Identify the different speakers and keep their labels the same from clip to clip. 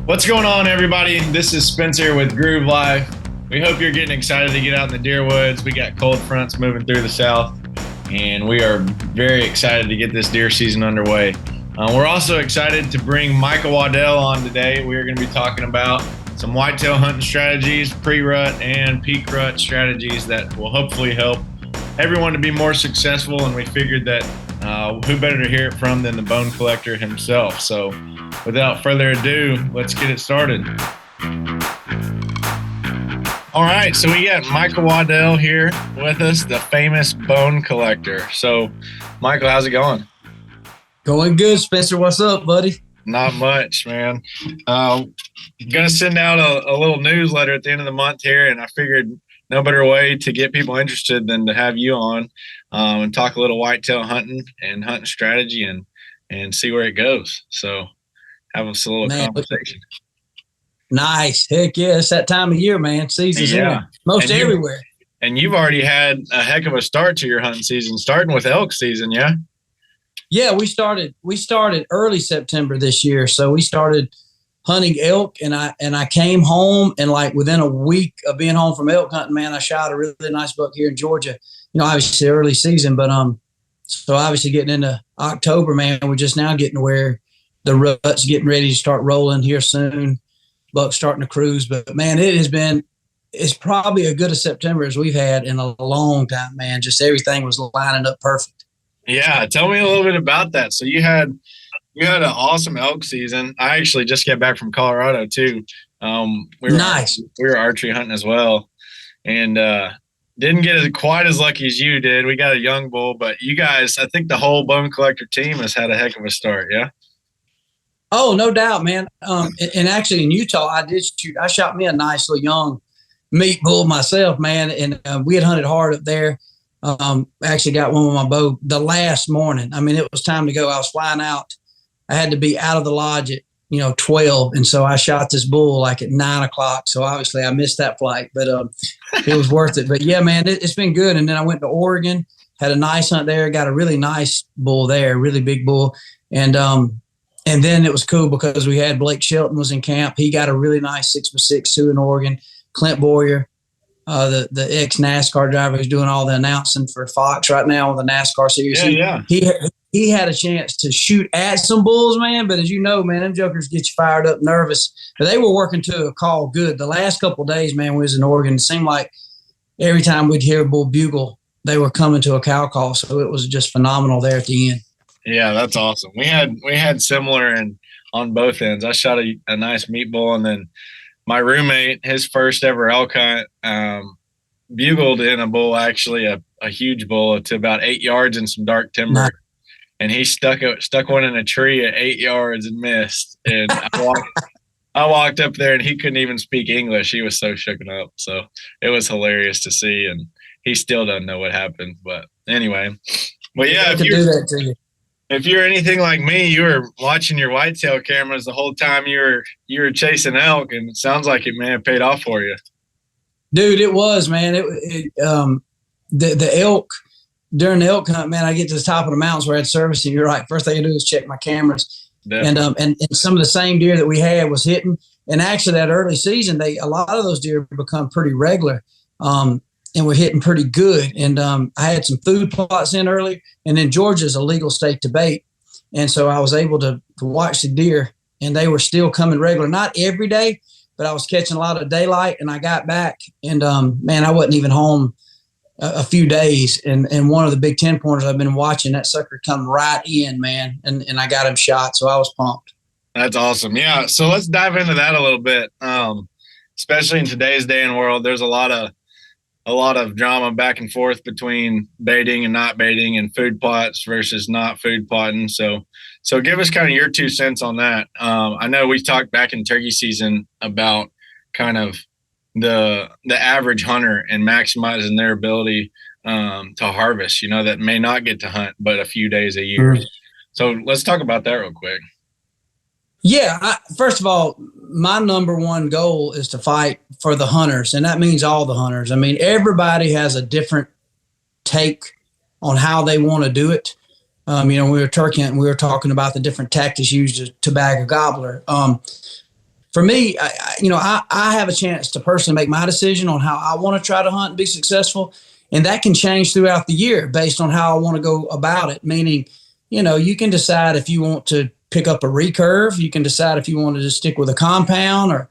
Speaker 1: What's going on, everybody? This is Spencer with Groove Life. We hope you're getting excited to get out in the deer woods. We got cold fronts moving through the south, and we are very excited to get this deer season underway. We're also excited to bring Michael Waddell on today. We are going to be talking about some whitetail hunting strategies, pre-rut and peak rut strategies that will hopefully help everyone to be more successful, and we figured that who better to hear it from than the bone collector himself. So without further ado, let's get it started. All right, so we got Michael Waddell here with us, the famous bone collector. So, Michael, how's it going?
Speaker 2: Going good, Spencer. What's up, buddy?
Speaker 1: Not much, man. Gonna send out a little newsletter at the end of the month here, and I figured no better way to get people interested than to have you on and talk a little whitetail hunting and hunting strategy and see where it goes. So have us a little conversation.
Speaker 2: Nice. Heck yeah. It's that time of year, man. Season's in. Most everywhere.
Speaker 1: And you've already had a heck of a start to your hunting season, starting with elk season, yeah?
Speaker 2: Yeah, we started early September this year. So we started hunting elk, and I came home, and like within a week of being home from elk hunting, man, I shot a really nice buck here in Georgia. You know, obviously early season, but so obviously getting into October, man, we're just now getting to where the rut's getting ready to start rolling here soon. Buck's starting to cruise, but man, it's probably as good a September as we've had in a long time, man. Just everything was lining up perfect.
Speaker 1: Yeah, tell me a little bit about that. So you had an awesome elk season. I actually just got back from Colorado too. We were archery hunting as well, and didn't get quite as lucky as you did. We got a young bull, but you guys, I think the whole bone collector team has had a heck of a start. Yeah.
Speaker 2: Oh, no doubt, man. And actually in Utah, I shot me a nice little young meat bull myself, man. And we had hunted hard up there. Actually got one with my bow the last morning. I mean, it was time to go. I was flying out. I had to be out of the lodge at, 12. And so I shot this bull like at 9 o'clock. So obviously I missed that flight, but it was worth it. But yeah, man, it's been good. And then I went to Oregon, had a nice hunt there, got a really nice bull there, really big bull. And then it was cool because we had Blake Shelton was in camp. He got a really nice 6x6 too in Oregon. Clint Boyer, the ex-NASCAR driver who's doing all the announcing for Fox right now on the NASCAR series.
Speaker 1: Yeah.
Speaker 2: He had a chance to shoot at some bulls, man. But as you know, man, them jokers get you fired up, nervous. But they were working to a call good. The last couple of days, man, we was in Oregon. It seemed like every time we'd hear a bull bugle, they were coming to a cow call. So it was just phenomenal there at the end.
Speaker 1: Yeah, that's awesome. We had similar and on both ends. I shot a nice meat bull, and then my roommate, his first ever elk hunt, bugled in a bull, actually a huge bull to about 8 yards in some dark timber. Nice. And he stuck one in a tree at 8 yards and missed. And I walked up there, and he couldn't even speak English. He was so shooken up. So it was hilarious to see, and he still doesn't know what happened. But anyway, well, yeah, if you're anything like me, you were watching your whitetail cameras the whole time you were chasing elk, and it sounds like it may have paid off for you.
Speaker 2: Dude, it was, man. The elk, during the elk hunt, man, I get to the top of the mountains where I had service, and you're right. First thing I do is check my cameras. Definitely. And some of the same deer that we had was hitting. And actually that early season, a lot of those deer become pretty regular. And we're hitting pretty good. And I had some food plots in early, and then Georgia's a legal state to bait. And so I was able to watch the deer, and they were still coming regular. Not every day, but I was catching a lot of daylight, and I got back. And, man, I wasn't even home a few days. And one of the big 10 pointers I've been watching, that sucker come right in, man. And I got him shot, so I was pumped.
Speaker 1: That's awesome. Yeah, so let's dive into that a little bit. Especially in today's day and world, there's a lot of drama back and forth between baiting and not baiting, and food plots versus not food plotting. So give us kind of your 2 cents on that. I know we talked back in turkey season about kind of the average hunter and maximizing their ability to harvest, that may not get to hunt but a few days a year. Mm-hmm. So let's talk about that real quick.
Speaker 2: Yeah. First of all, my number one goal is to fight for the hunters. And that means all the hunters. I mean, everybody has a different take on how they want to do it. We were turkey hunting, we were talking about the different tactics used to bag a gobbler. for me, I have a chance to personally make my decision on how I want to try to hunt and be successful. And that can change throughout the year based on how I want to go about it. Meaning, you can decide if you want to pick up a recurve. You can decide if you want to just stick with a compound, or,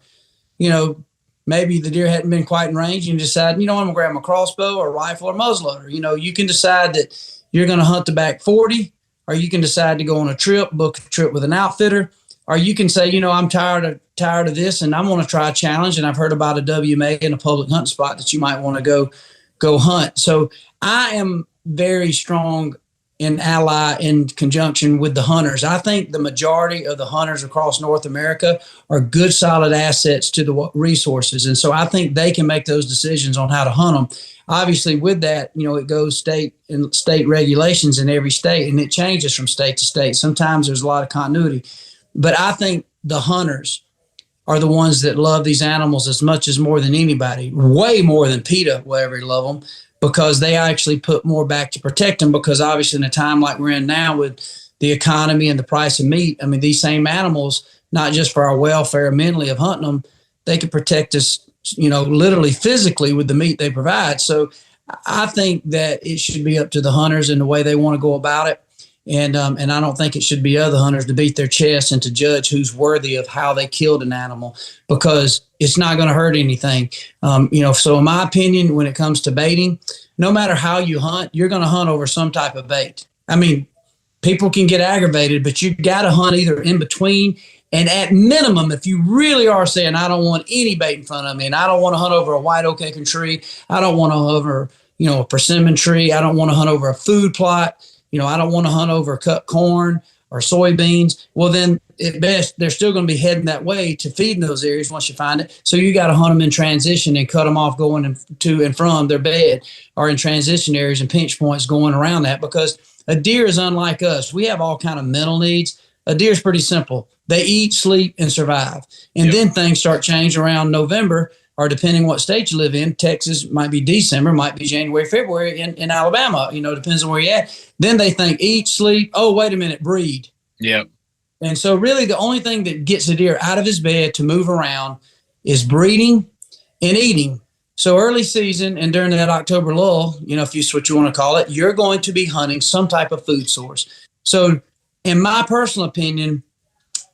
Speaker 2: maybe the deer hadn't been quite in range. You can decide, I'm going to grab my crossbow or rifle or muzzleloader. You can decide that you're going to hunt the back 40, or you can decide to go on a trip, book a trip with an outfitter, or you can say, I'm tired of this and I'm going to try a challenge. And I've heard about a WMA in a public hunting spot that you might want to go hunt. So I am very strong in ally in conjunction with the hunters. I think the majority of the hunters across North America are good, solid assets to the resources. And so I think they can make those decisions on how to hunt them. Obviously, with that, it goes state regulations in every state, and it changes from state to state. Sometimes there's a lot of continuity. But I think the hunters are the ones that love these animals as much as more than anybody, way more than PETA will ever love them, because they actually put more back to protect them. Because obviously in a time like we're in now with the economy and the price of meat, I mean, these same animals, not just for our welfare mentally of hunting them, they can protect us, literally physically with the meat they provide. So I think that it should be up to the hunters and the way they want to go about it. And I don't think it should be other hunters to beat their chest and to judge who's worthy of how they killed an animal, because it's not going to hurt anything. So in my opinion, when it comes to baiting, no matter how you hunt, you're going to hunt over some type of bait. I mean, people can get aggravated, but you got to hunt either in between. And at minimum, if you really are saying, I don't want any bait in front of me, and I don't want to hunt over a white oak acorn tree, I don't want to hunt over, a persimmon tree, I don't want to hunt over a food plot, I don't want to hunt over cut corn or soybeans. Well, then at best, they're still going to be heading that way to feed in those areas once you find it. So you got to hunt them in transition and cut them off going to and from their bed, or in transition areas and pinch points going around that, because a deer is unlike us. We have all kind of mental needs. A deer is pretty simple. They eat, sleep, and survive. And then things start changing around November, or depending what state you live in. Texas might be December, might be January, February. In Alabama, depends on where you're at. Then they think eat, sleep. Oh, wait a minute, breed.
Speaker 1: Yep.
Speaker 2: And so really the only thing that gets a deer out of his bed to move around is breeding and eating. So early season and during that October lull, if you what you want to call it, you're going to be hunting some type of food source. So in my personal opinion,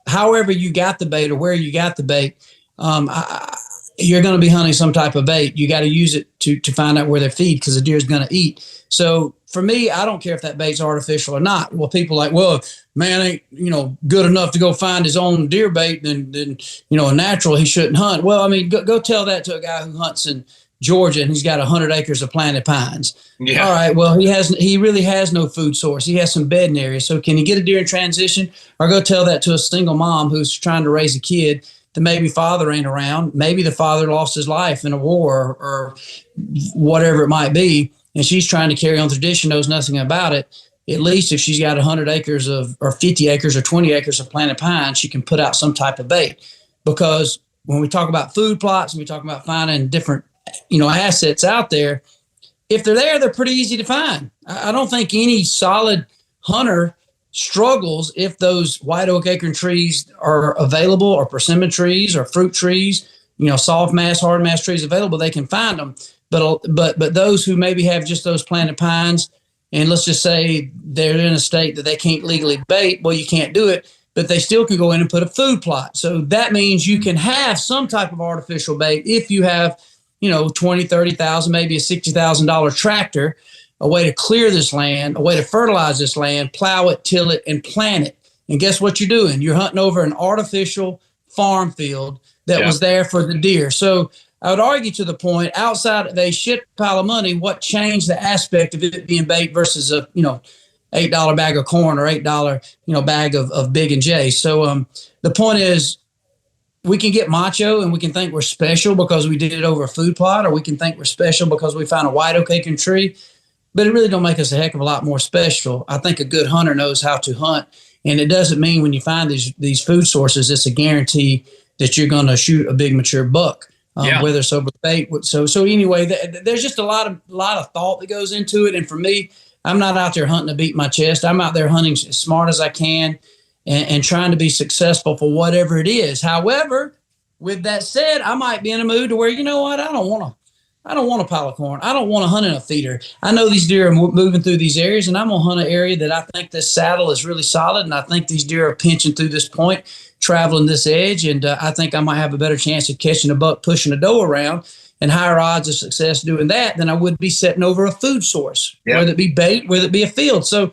Speaker 2: however you got the bait or where you got the bait, you're going to be hunting some type of bait. You got to use it to find out where they feed, because the deer is going to eat. So for me, I don't care if that bait's artificial or not. Well, people are like, well, man ain't, good enough to go find his own deer bait, then a natural he shouldn't hunt. Well, I mean, go tell that to a guy who hunts in Georgia and he's got 100 acres of planted pines. Yeah. All right. Well, he really has no food source. He has some bedding areas. So can he get a deer in transition? Or go tell that to a single mom who's trying to raise a kid that maybe father ain't around. Maybe the father lost his life in a war or whatever it might be, and she's trying to carry on tradition, knows nothing about it. At least if she's got 100 acres or 50 acres or 20 acres of planted pine, she can put out some type of bait. Because when we talk about food plots and we talk about finding different, assets out there, if they're there, they're pretty easy to find. I don't think any solid hunter struggles if those white oak acorn trees are available, or persimmon trees or fruit trees, soft mass, hard mass trees available, they can find them. But those who maybe have just those planted pines, and let's just say they're in a state that they can't legally bait, well, you can't do it, but they still can go in and put a food plot. So that means you can have some type of artificial bait if you have, 20, 30,000, maybe a $60,000 tractor, a way to clear this land, a way to fertilize this land, plow it, till it, and plant it. And guess what you're doing? You're hunting over an artificial farm field that was there for the deer. So I would argue to the point, outside of a shit pile of money, what changed the aspect of it being bait versus a, $8 bag of corn or $8, bag of Big and J. So the point is, we can get macho and we can think we're special because we did it over a food plot, or we can think we're special because we found a white oak acorn tree. But it really don't make us a heck of a lot more special. I think a good hunter knows how to hunt, and it doesn't mean when you find these food sources, it's a guarantee that you're going to shoot a big mature buck, whether it's over bait. So anyway, there's just a lot of thought that goes into it. And for me, I'm not out there hunting to beat my chest. I'm out there hunting as smart as I can and trying to be successful for whatever it is. However, with that said, I might be in a mood to where, you know what, I don't want a pile of corn. I don't want to hunt in a feeder. I know these deer are moving through these areas, and I'm going to hunt an area that I think this saddle is really solid, and I think these deer are pinching through this point, traveling this edge, and I think I might have a better chance of catching a buck, pushing a doe around, and higher odds of success doing that than I would be setting over a food source, whether it be bait, whether it be a field. So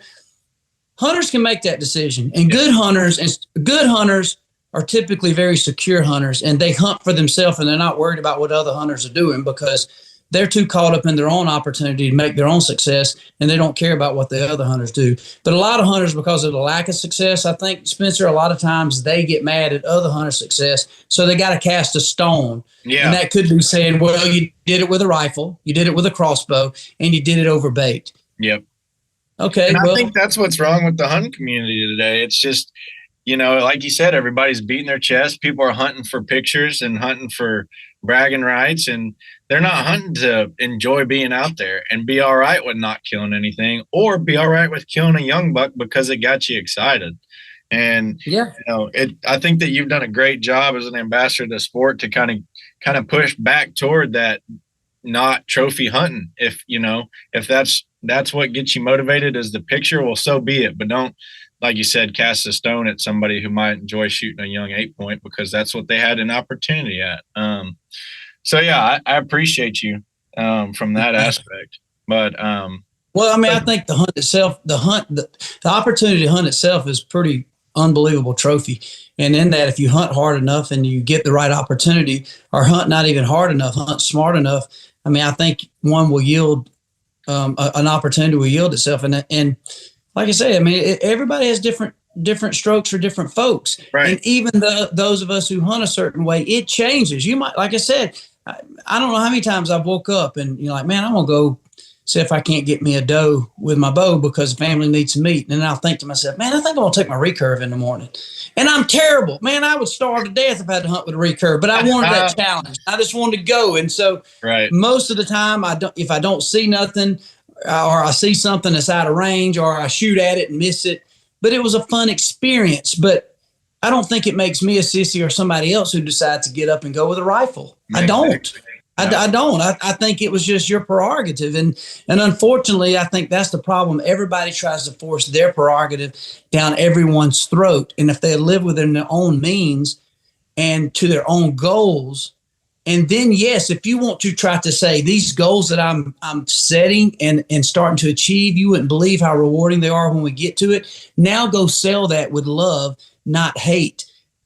Speaker 2: hunters can make that decision, and good hunters are typically very secure hunters, and they hunt for themselves, and they're not worried about what other hunters are doing because they're too caught up in their own opportunity to make their own success, and they don't care about what the other hunters do. But a lot of hunters, because of the lack of success, I think, Spencer, a lot of times they get mad at other hunters' success, so they got to cast a stone. Yeah. And that could be saying, well, you did it with a rifle, you did it with a crossbow, and you did it over bait.
Speaker 1: Yep.
Speaker 2: Okay.
Speaker 1: And I think that's what's wrong with the hunting community today. It's just, like you said, everybody's beating their chest. People are hunting for pictures and hunting for bragging rights, and they're not hunting to enjoy being out there and be all right with not killing anything, or be all right with killing a young buck because it got you excited. And I think that you've done a great job as an ambassador of the sport to kind of push back toward that, not trophy hunting. If that's what gets you motivated is the picture, well, so be it. But don't, like you said, cast a stone at somebody who might enjoy shooting a young 8-point because that's what they had an opportunity at. So yeah, I appreciate you from that aspect. But
Speaker 2: well, I mean, I think the hunt itself, the opportunity to hunt itself is pretty unbelievable trophy. And in that, if you hunt hard enough and you get the right opportunity, or hunt not even hard enough, hunt smart enough, I mean, I think one will yield, an opportunity will yield itself. And like I say, I mean, everybody has different strokes for different folks.
Speaker 1: Right.
Speaker 2: And even those of us who hunt a certain way, it changes. You might, like I said, I don't know how many times I've woke up and you're like, man, I'm going to go see if I can't get me a doe with my bow because the family needs some meat. And then I'll think to myself, man, I think I'm going to take my recurve in the morning. And I'm terrible. Man, I would starve to death if I had to hunt with a recurve, but I wanted that challenge. I just wanted to go. And so most of the time, if I don't see nothing, or I see something that's out of range, or I shoot at it and miss it. But it was a fun experience. But I don't think it makes me a sissy or somebody else who decides to get up and go with a rifle. I don't. I don't. I think it was just your prerogative. And unfortunately, I think that's the problem. Everybody tries to force their prerogative down everyone's throat. And if they live within their own means and to their own goals, and then, yes, if you want to try to say these goals that I'm setting and starting to achieve, you wouldn't believe how rewarding they are when we get to it. Now go sell that with love, not hate.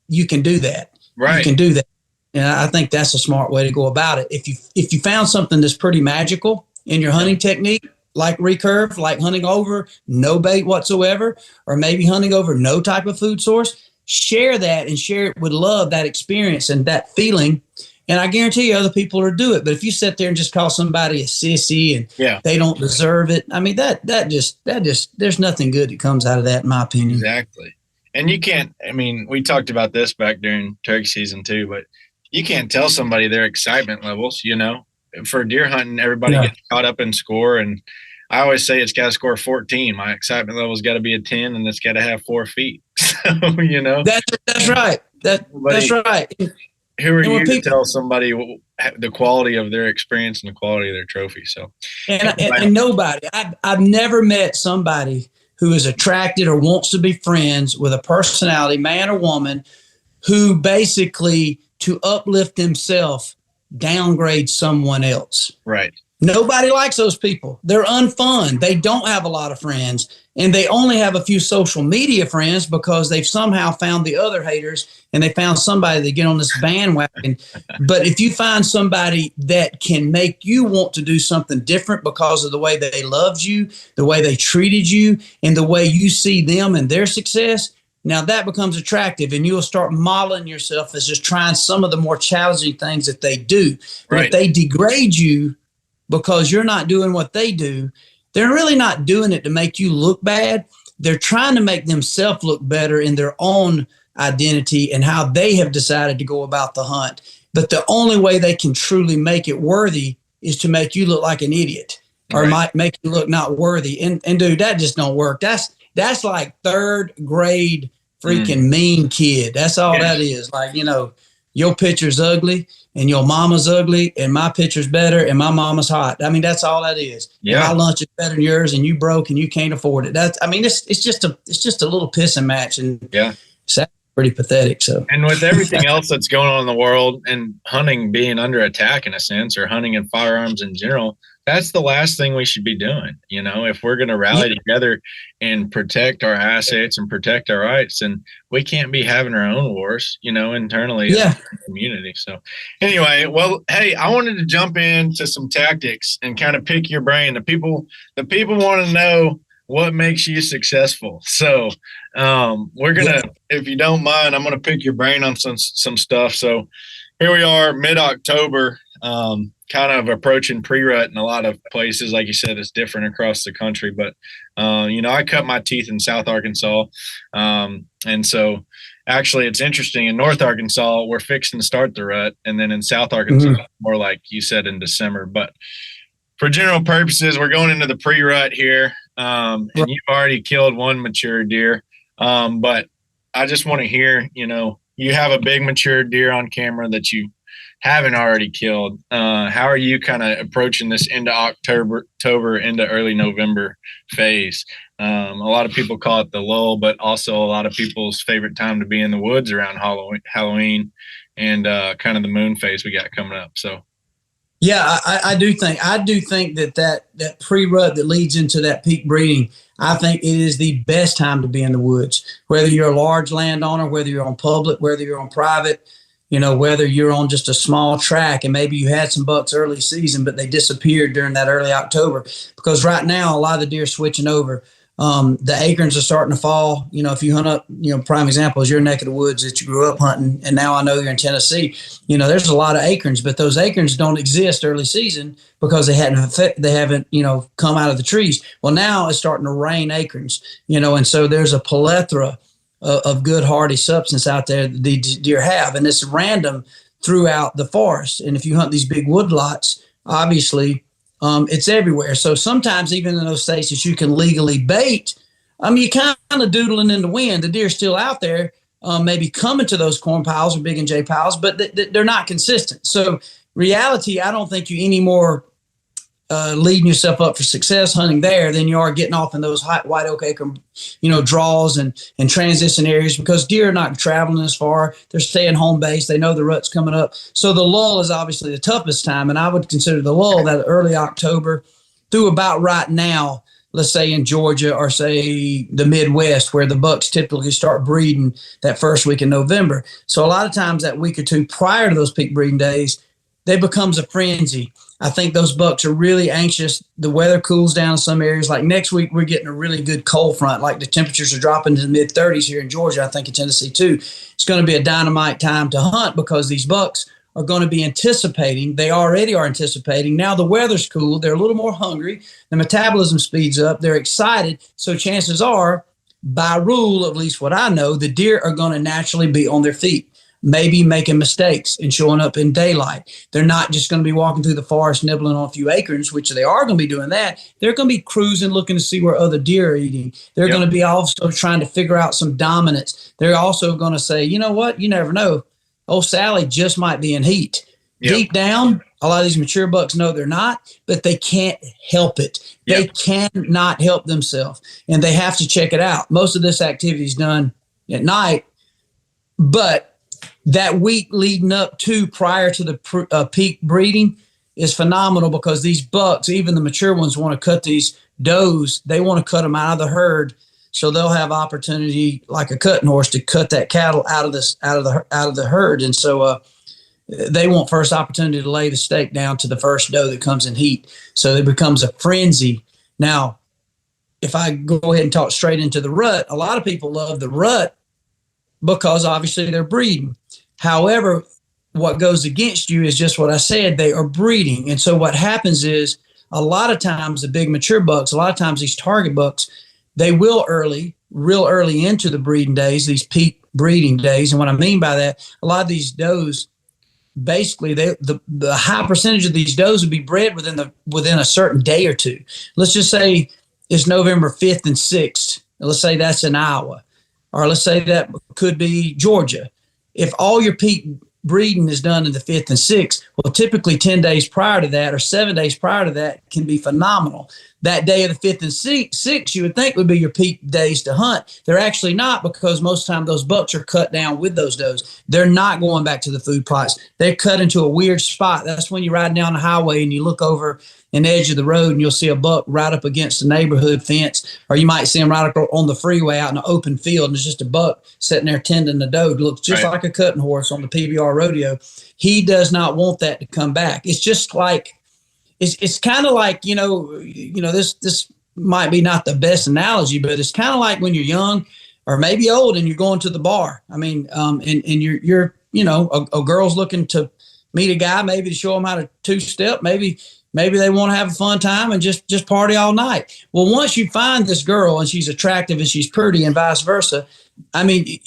Speaker 2: You can do that.
Speaker 1: Right.
Speaker 2: You can do that. And I think that's a smart way to go about it. If you found something that's pretty magical in your hunting technique, like recurve, like hunting over no bait whatsoever, or maybe hunting over no type of food source, share that and share it with love, that experience and that feeling. And I guarantee you other people will do it. But if you sit there and just call somebody a sissy and they don't deserve it, I mean, that just there's nothing good that comes out of that, in my opinion.
Speaker 1: Exactly. And you can't, I mean, we talked about this back during turkey season too, but you can't tell somebody their excitement levels, For deer hunting, everybody gets caught up in score. And I always say it's got to score 14. My excitement level's got to be a 10, and it's got to have 4 feet. So,
Speaker 2: That's right. That's right.
Speaker 1: Who are you to tell somebody the quality of their experience and the quality of their trophy? So,
Speaker 2: and nobody, I've never met somebody who is attracted or wants to be friends with a personality, man or woman, who basically, to uplift himself, downgrade someone else.
Speaker 1: Right.
Speaker 2: Nobody likes those people. They're unfun. They don't have a lot of friends, and they only have a few social media friends because they've somehow found the other haters and they found somebody to get on this bandwagon. But if you find somebody that can make you want to do something different because of the way that they loved you, the way they treated you, and the way you see them and their success, now that becomes attractive, and you'll start modeling yourself as just trying some of the more challenging things that they do. But if they degrade you because you're not doing what they do, they're really not doing it to make you look bad. They're trying to make themselves look better in their own identity and how they have decided to go about the hunt. But the only way they can truly make it worthy is to make you look like an idiot, or might make you look not worthy. And dude, that just don't work. That's like third grade freaking mean kid. That's all that is. Like, your picture's ugly and your mama's ugly and my picture's better and my mama's hot. I mean, that's all that is.
Speaker 1: Yeah.
Speaker 2: And my lunch is better than yours and you broke and you can't afford it. That's, I mean, it's just a little pissing match, and
Speaker 1: yeah,
Speaker 2: it's pretty pathetic. So,
Speaker 1: and with everything else that's going on in the world and hunting being under attack in a sense, or hunting and firearms in general, that's the last thing we should be doing. You know, if we're going to rally together and protect our assets and protect our rights, and we can't be having our own wars, you know, internally in the community. So anyway, well, hey, I wanted to jump into some tactics and kind of pick your brain. The people want to know what makes you successful. So we're going to, if you don't mind, I'm going to pick your brain on some stuff. So here we are, mid-October, kind of approaching pre-rut in a lot of places. Like you said, it's different across the country, but you know, I cut my teeth in South Arkansas. And so actually it's interesting, in North Arkansas, we're fixing to start the rut. And then in South Arkansas, more like you said, in December. But for general purposes, we're going into the pre-rut here. And you've already killed one mature deer. But I just want to hear, you know, you have a big mature deer on camera that you haven't already killed. How are you kind of approaching this into October into early November phase? A lot of people call it the lull, but also a lot of people's favorite time to be in the woods around Halloween and kind of the moon phase we got coming up. So.
Speaker 2: Yeah, I do think that pre-rut that leads into that peak breeding, I think it is the best time to be in the woods. Whether you're a large landowner, whether you're on public, whether you're on private, you know, whether you're on just a small track and maybe you had some bucks early season, but they disappeared during that early October. Because right now, a lot of the deer are switching over. The acorns are starting to fall. You know, if you hunt up, you know, prime example is your neck of the woods that you grew up hunting, and now I know you're in Tennessee. You know, there's a lot of acorns, but those acorns don't exist early season because they haven't, you know, come out of the trees. Well, now it's starting to rain acorns, you know, and so there's a plethora of good hardy substance out there that the deer have, and it's random throughout the forest. And if you hunt these big wood lots, obviously, it's everywhere. So sometimes even in those states that you can legally bait, you're kind of doodling in the wind. The deer's still out there, maybe coming to those corn piles or big and J piles, but they're not consistent. So reality, I don't think you any more leading yourself up for success hunting there than you are getting off in those white oak acre, you know, draws and transition areas, because deer are not traveling as far. They're staying home base. They know the rut's coming up. So the lull is obviously the toughest time. And I would consider the lull that early October through about right now, let's say in Georgia or say the Midwest, where the bucks typically start breeding that first week in November. So a lot of times that week or two prior to those peak breeding days, there becomes a frenzy. I think those bucks are really anxious. The weather cools down in some areas. Like next week, we're getting a really good cold front. Like the temperatures are dropping to the mid-30s here in Georgia, I think in Tennessee too. It's going to be a dynamite time to hunt because these bucks are going to be anticipating. They already are anticipating. Now the weather's cool. They're a little more hungry. The metabolism speeds up. They're excited. So chances are, by rule, at least what I know, the deer are going to naturally be on their feet, maybe making mistakes and showing up in daylight. They're not just going to be walking through the forest nibbling on a few acorns, which they are going to be doing that. They're going to be cruising, looking to see where other deer are eating. They're going to be also trying to figure out some dominance. They're also going to say, you know what? You never know. Old Sally just might be in heat. Deep down, a lot of these mature bucks know they're not, but they can't help it. They cannot help themselves, and they have to check it out. Most of this activity is done at night, but that week leading up to prior to the peak breeding is phenomenal, because these bucks, even the mature ones, want to cut these does. They want to cut them out of the herd, so they'll have opportunity, like a cutting horse, to cut that cattle out of the herd. And so they want first opportunity to lay the stake down to the first doe that comes in heat. So it becomes a frenzy. Now, if I go ahead and talk straight into the rut, a lot of people love the rut because obviously they're breeding. However, what goes against you is just what I said. They are breeding. And so what happens is, a lot of times the big mature bucks, a lot of times these target bucks, they will real early into the breeding days, these peak breeding days. And what I mean by that, a lot of these does, basically the high percentage of these does will be bred within a certain day or two. Let's just say it's November 5th and 6th. Let's say that's in Iowa. Or let's say that could be Georgia. If all your peak breeding is done in the 5th and 6th. Well, typically 10 days prior to that or 7 days prior to that can be phenomenal. That day of the 5th and 6th, you would think would be your peak days to hunt. They're actually not, because most of the time those bucks are cut down with those does. They're not going back to the food plots. They're cut into a weird spot. That's when you're riding down the highway and you look over an edge of the road and you'll see a buck right up against the neighborhood fence, or you might see him right on the freeway out in an open field, and it's just a buck sitting there tending the doe. It looks just like a cutting horse on the PBR rodeo. He does not want that to come back. It's just like, it's kind of like, this might be not the best analogy, but it's kind of like when you're young or maybe old and you're going to the bar. I mean, and you're a girl's looking to meet a guy, maybe to show him how to two-step, maybe they want to have a fun time and just party all night. Well, once you find this girl and she's attractive and she's pretty and vice versa, I mean,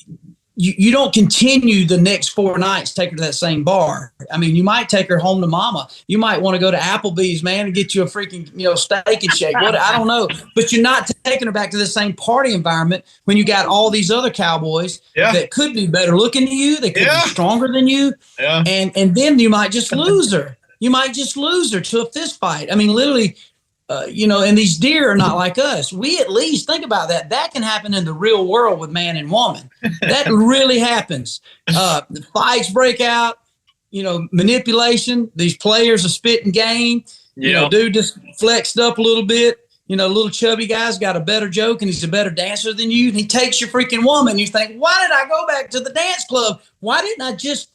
Speaker 2: you don't continue the next 4 nights, take her to that same bar. I mean, you might take her home to mama. You might want to go to Applebee's, man, and get you a freaking, steak and shake. I don't know. But you're not taking her back to the same party environment when you got all these other cowboys that could be better looking than you. They could be stronger than you. Yeah. And then you might just lose her. You might just lose her to a fist fight. I mean, literally, and these deer are not like us. We at least think about that. That can happen in the real world with man and woman. That really happens. The fights break out, manipulation. These players are spitting game. Dude just flexed up a little bit. Little chubby guy's got a better joke and he's a better dancer than you. And he takes your freaking woman. You think, why did I go back to the dance club? Why didn't I just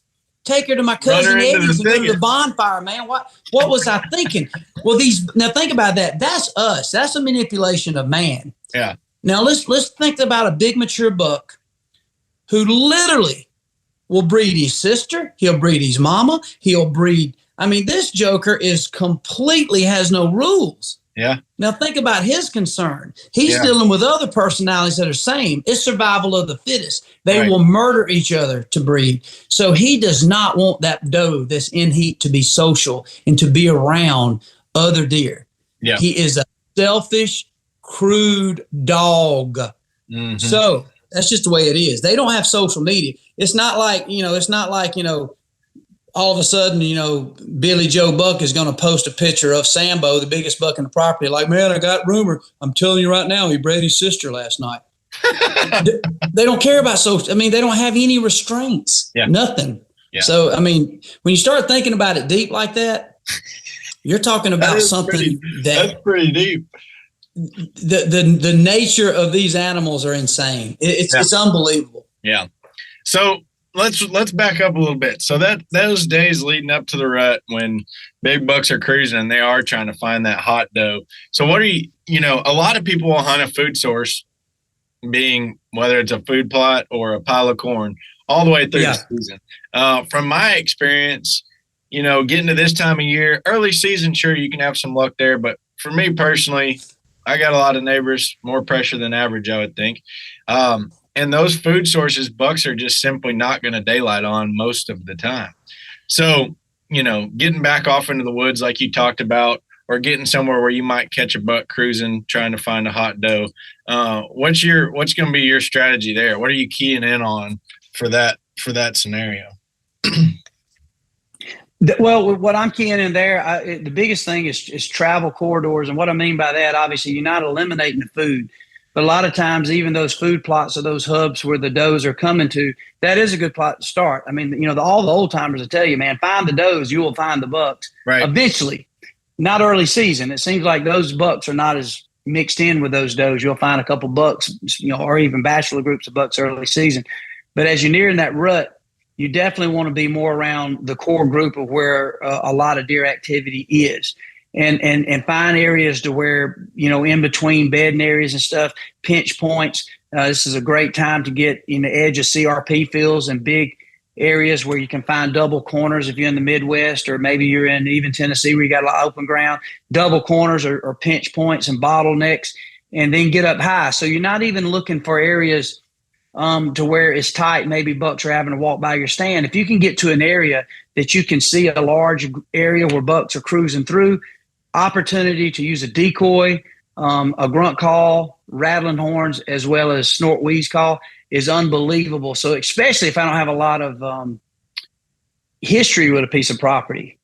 Speaker 2: take her to my cousin Eddie's and go to the bonfire, man? What was I thinking? Well, now think about that. That's us. That's a manipulation of man.
Speaker 1: Yeah.
Speaker 2: Now let's think about a big mature buck who literally will breed his sister. He'll breed his mama. He'll breed. I mean, this joker completely has no rules.
Speaker 1: Yeah.
Speaker 2: Now think about his concern. He's dealing with other personalities that are same. It's survival of the fittest. They will murder each other to breed. So he does not want that doe that's in heat to be social and to be around other deer. Yeah. He is a selfish, crude dog. Mm-hmm. So that's just the way it is. They don't have social media. It's not like, all of a sudden, Billy Joe Buck is going to post a picture of Sambo, the biggest buck in the property. Like, man, I got rumor. I'm telling you right now, he bred his sister last night. They don't care about social. I mean, they don't have any restraints. Yeah. Nothing. Yeah. So, I mean, when you start thinking about it deep like that, you're talking about something
Speaker 1: that's pretty deep.
Speaker 2: The nature of these animals are insane. It's unbelievable.
Speaker 1: Yeah. So let's back up a little bit. So those days leading up to the rut when big bucks are cruising and they are trying to find that hot doe. So what are a lot of people will hunt a food source, being whether it's a food plot or a pile of corn, all the way through the season. From my experience, getting to this time of year, early season, sure, you can have some luck there. But for me personally, I got a lot of neighbors, more pressure than average, I would think. And those food sources, bucks are just simply not going to daylight on most of the time. So, getting back off into the woods like you talked about, or getting somewhere where you might catch a buck cruising, trying to find a hot doe. What's going to be your strategy there? What are you keying in on for that scenario?
Speaker 2: Well, what I'm keying in there, the biggest thing is travel corridors. And what I mean by that, obviously, you're not eliminating the food. But a lot of times, even those food plots or those hubs where the does are coming to, that is a good plot to start. I mean, all the old timers will tell you, man, find the does, you will find the bucks. Right. Eventually, not early season. It seems like those bucks are not as mixed in with those does. You'll find a couple bucks, or even bachelor groups of bucks early season. But as you're nearing that rut, you definitely want to be more around the core group of where a lot of deer activity is. And find areas to where, in between bedding areas and stuff, pinch points. This is a great time to get in the edge of CRP fields and big areas where you can find double corners if you're in the Midwest, or maybe you're in even Tennessee where you got a lot of open ground, double corners or pinch points and bottlenecks, and then get up high. So you're not even looking for areas to where it's tight. Maybe bucks are having to walk by your stand. If you can get to an area that you can see a large area where bucks are cruising through, opportunity to use a decoy, a grunt call, rattling horns, as well as snort wheeze call is unbelievable. So especially if I don't have a lot of history with a piece of property,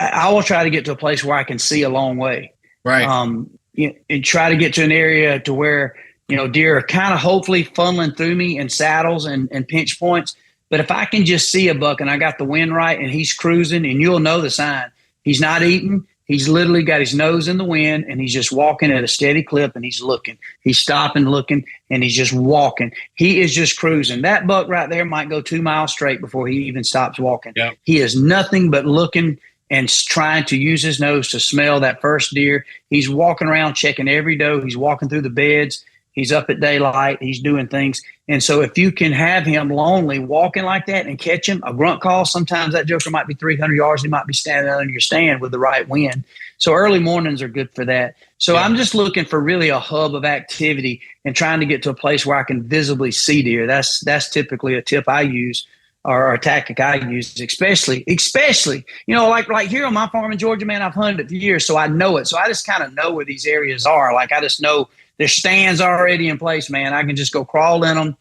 Speaker 2: I will try to get to a place where I can see a long way.
Speaker 1: Right.
Speaker 2: And try to get to an area to where, deer are kind of hopefully funneling through me in saddles and pinch points. But if I can just see a buck and I got the wind right and he's cruising, and you'll know the sign, he's not eating. He's literally got his nose in the wind and he's just walking at a steady clip and he's looking. He's stopping, looking, and he's just walking. He is just cruising. That buck right there might go 2 miles straight before he even stops walking.
Speaker 1: Yep.
Speaker 2: He is nothing but looking and trying to use his nose to smell that first deer. He's walking around checking every doe. He's walking through the beds. He's up at daylight. He's doing things. And so if you can have him lonely walking like that and catch him, a grunt call, sometimes that joker might be 300 yards. He might be standing under your stand with the right wind. So early mornings are good for that. So I'm just looking for really a hub of activity and trying to get to a place where I can visibly see deer. That's typically a tip I use, or a tactic I use, especially, like here on my farm in Georgia, man, I've hunted it for years, so I know it. So I just kind of know where these areas are. Like I just know there's stands already in place, man. I can just go crawl in them.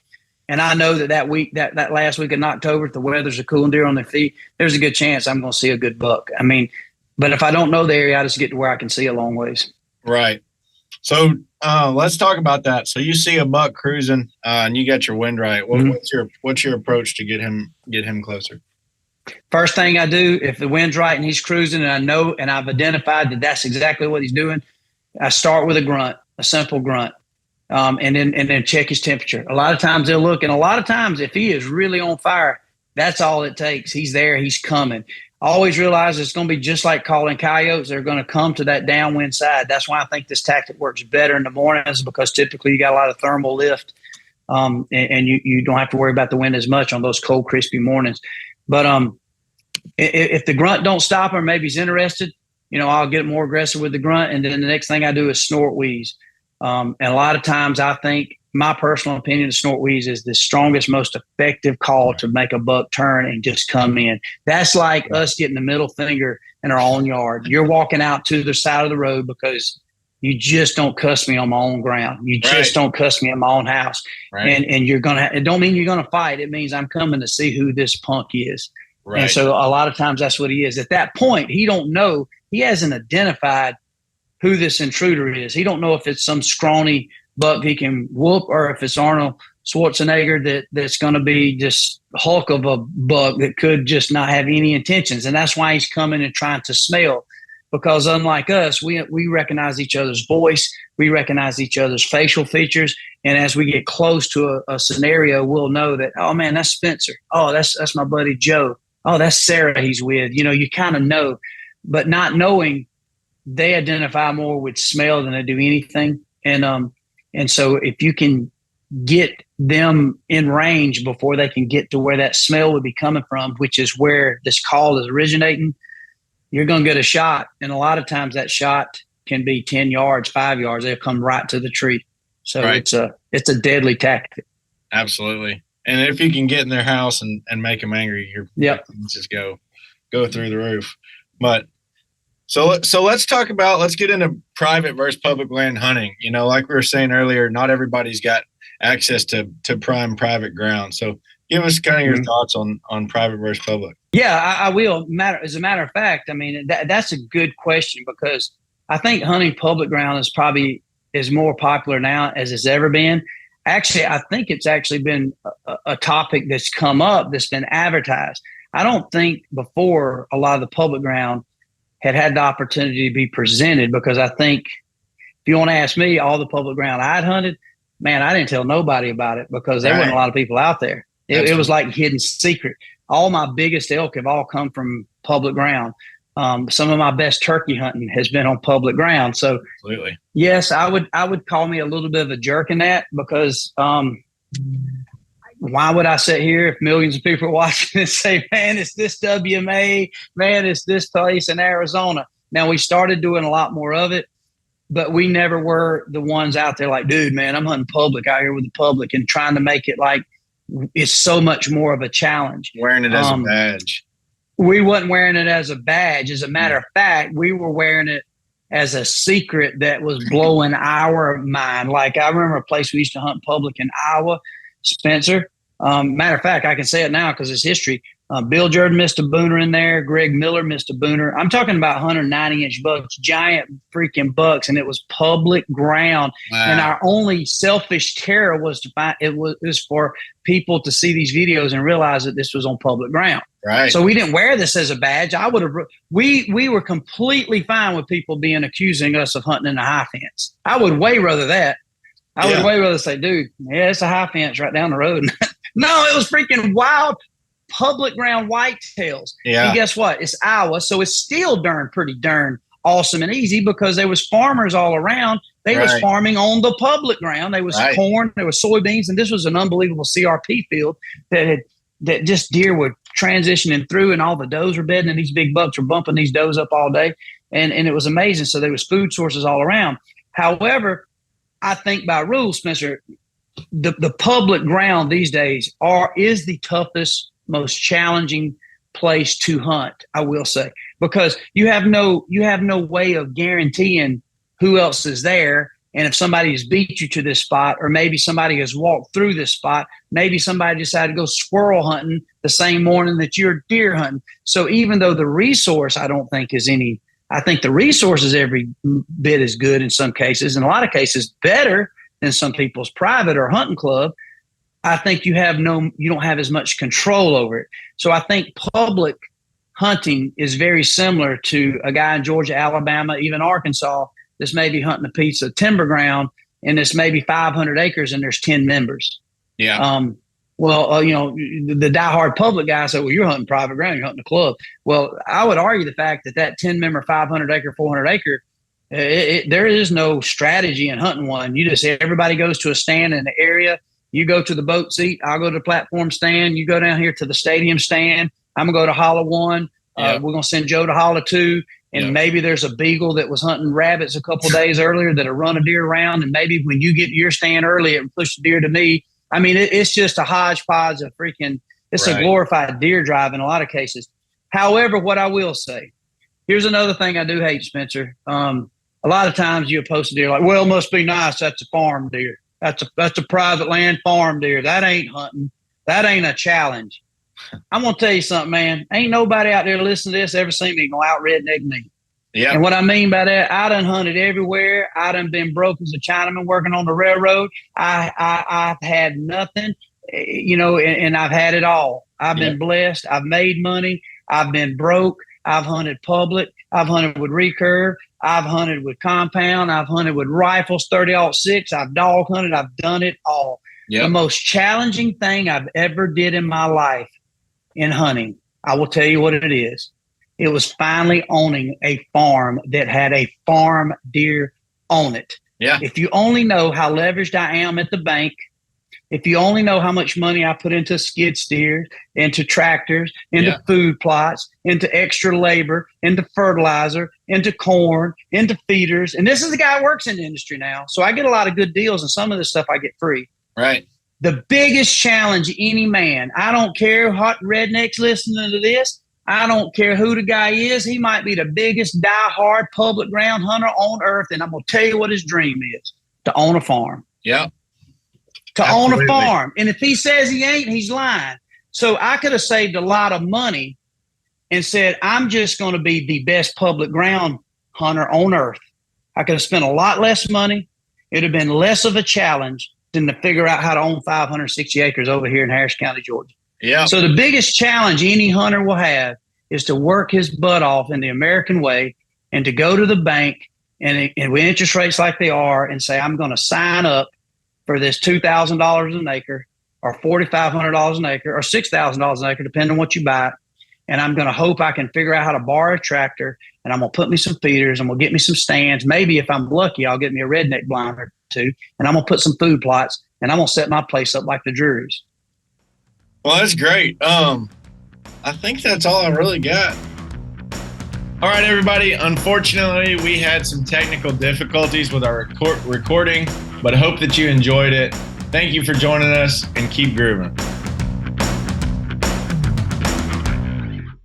Speaker 2: And I know that week, that last week in October, if the weather's a cooling deer on their feet, there's a good chance I'm going to see a good buck. I mean, but if I don't know the area, I just get to where I can see a long ways.
Speaker 1: Right. So let's talk about that. So you see a buck cruising, and you got your wind right. What's your approach to get him closer?
Speaker 2: First thing I do, if the wind's right and he's cruising, and I know and I've identified that that's exactly what he's doing, I start with a grunt, a simple grunt, and then check his temperature. A lot of times they'll look, and a lot of times if he is really on fire, that's all it takes. He's there. He's coming. Always realize it's going to be just like calling coyotes. They're going to come to that downwind side. That's why I think this tactic works better in the mornings, because typically you got a lot of thermal lift, and you don't have to worry about the wind as much on those cold, crispy mornings. But if the grunt don't stop him, maybe he's interested, I'll get more aggressive with the grunt. And then the next thing I do is snort wheeze. And a lot of times I think, my personal opinion, the snort wheeze is the strongest, most effective call to make a buck turn and just come in. That's like us getting the middle finger in our own yard. You're walking out to the side of the road because you just don't cuss me on my own ground. You just don't cuss me in my own house. Right. And you're going to, it don't mean you're going to fight. It means I'm coming to see who this punk is. Right. And so a lot of times that's what he is. At that point, he don't know, he hasn't identified who this intruder is. He don't know if it's some scrawny buck he can whoop, or if it's Arnold Schwarzenegger that's going to be just hulk of a buck that could just not have any intentions. And that's why he's coming and trying to smell, because unlike us, we recognize each other's voice, we recognize each other's facial features, and as we get close to a scenario, we'll know that, oh man, that's Spencer. Oh, that's my buddy Joe. Oh, that's Sarah he's with. You kind of know, but not knowing, they identify more with smell than they do anything. And so if you can get them in range before they can get to where that smell would be coming from, which is where this call is originating, you're going to get a shot. And a lot of times that shot can be 10 yards, 5 yards. They'll come right to the tree. So it's a deadly tactic.
Speaker 1: Absolutely. And if you can get in their house and make them angry, you're just go through the roof. But So let's get into private versus public land hunting. Like we were saying earlier, not everybody's got access to prime private ground. So give us kind of your thoughts on private versus public. Yeah,
Speaker 2: I will. As a matter of fact, I mean, that's a good question, because I think hunting public ground is more popular now as it's ever been. Actually, I think it's actually been a topic that's come up, that's been advertised. I don't think before a lot of the public ground had the opportunity to be presented, because I think, if you want to ask me, all the public ground I'd hunted, man, I didn't tell nobody about it, because there wasn't a lot of people out there. It was like hidden secret. All my biggest elk have all come from public ground. Some of my best turkey hunting has been on public ground. So
Speaker 1: absolutely.
Speaker 2: Yes, I would call me a little bit of a jerk in that, because why would I sit here if millions of people are watching and say, man, it's this WMA, man, it's this place in Arizona. Now, we started doing a lot more of it, but we never were the ones out there like, dude, man, I'm hunting public out here with the public, and trying to make it like it's so much more of a challenge.
Speaker 1: Wearing it as a badge.
Speaker 2: We wasn't wearing it as a badge. As a matter of fact, we were wearing it as a secret that was blowing our mind. Like, I remember a place we used to hunt public in Iowa, Spencer. Matter of fact, I can say it now because it's history. Bill Jordan missed a booner in there. Greg Miller missed a booner. I'm talking about 190-inch bucks, giant freaking bucks, and it was public ground.
Speaker 1: Wow.
Speaker 2: And our only selfish terror was to find it was for people to see these videos and realize that this was on public ground.
Speaker 1: Right.
Speaker 2: So we didn't wear this as a badge. We were completely fine with people accusing us of hunting in a high fence. I would way rather that. I would way rather say, dude, yeah, it's a high fence right down the road. No, it was freaking wild public ground whitetails.
Speaker 1: Yeah.
Speaker 2: And guess what? It's Iowa, so it's still pretty darn awesome and easy because there was farmers all around. They was farming on the public ground. There was corn, there was soybeans, and this was an unbelievable CRP field that just deer were transitioning through, and all the does were bedding, and these big bucks were bumping these does up all day, and it was amazing. So there was food sources all around. However, I think by rule, Spencer, the public ground these days is the toughest, most challenging place to hunt, I will say, because you have no way of guaranteeing who else is there. And if somebody has beat you to this spot, or maybe somebody has walked through this spot, maybe somebody decided to go squirrel hunting the same morning that you're deer hunting. So even though the resource, I don't think is any, I think the resource is every bit as good in some cases, in a lot of cases better than some people's private or hunting club. I think you don't have as much control over it. So I think public hunting is very similar to a guy in Georgia, Alabama, even Arkansas, that's maybe hunting a piece of timber ground, and it's maybe 500 acres and there's 10 members.
Speaker 1: Yeah.
Speaker 2: The diehard public guy said, well, you're hunting private ground, you're hunting a club. Well, I would argue the fact that 10 member, 500 acre, 400 acre, there is no strategy in hunting one. You just, everybody goes to a stand in the area. You go to the boat seat. I'll go to the platform stand. You go down here to the stadium stand. I'm going to go to Hollow 1. We're going to send Joe to Hollow 2. And maybe there's a beagle that was hunting rabbits a couple of days earlier that'll run a deer around. And maybe when you get to your stand early, it will push the deer to me. I mean, it's just a hodgepodge of it's a glorified deer drive in a lot of cases. However, what I will say, here's another thing I do hate, Spencer. A lot of times you'll post a deer like, well, it must be nice. That's a farm deer. That's a private land farm deer. That ain't hunting. That ain't a challenge. I'm going to tell you something, man. Ain't nobody out there listening to this ever seen me go out redneck me.
Speaker 1: Yeah.
Speaker 2: And what I mean by that, I done hunted everywhere. I done been broke as a Chinaman working on the railroad. I've had nothing, and I've had it all. I've been blessed. I've made money. I've been broke. I've hunted public. I've hunted with recurve. I've hunted with compound. I've hunted with rifles, 30-06. I've dog hunted. I've done it all. Yep. The most challenging thing I've ever did in my life in hunting, I will tell you what it is. It was finally owning a farm that had a farm deer on it.
Speaker 1: Yeah.
Speaker 2: If you only know how leveraged I am at the bank, if you only know how much money I put into skid steers, into tractors, into food plots, into extra labor, into fertilizer, into corn, into feeders. And this is the guy who works in the industry now. So I get a lot of good deals, and some of this stuff I get free.
Speaker 1: Right.
Speaker 2: The biggest challenge any man, I don't care hot rednecks listening to this. I don't care who the guy is. He might be the biggest diehard public ground hunter on earth. And I'm going to tell you what his dream is: to own a farm.
Speaker 1: Yeah.
Speaker 2: To own a farm. And if he says he ain't, he's lying. So I could have saved a lot of money and said, I'm just going to be the best public ground hunter on earth. I could have spent a lot less money. It would have been less of a challenge than to figure out how to own 560 acres over here in Harris County, Georgia.
Speaker 1: Yeah.
Speaker 2: So the biggest challenge any hunter will have is to work his butt off in the American way and to go to the bank and with interest rates like they are and say, I'm going to sign up for this $2,000 an acre or $4,500 an acre or $6,000 an acre, depending on what you buy. And I'm going to hope I can figure out how to borrow a tractor, and I'm going to put me some feeders, and we'll get me some stands. Maybe if I'm lucky, I'll get me a redneck blind or two, and I'm going to put some food plots, and I'm going to set my place up like the Drurys.
Speaker 1: Well, that's great. I think that's all I really got. All right, everybody. Unfortunately, we had some technical difficulties with our recording, but I hope that you enjoyed it. Thank you for joining us, and keep grooving.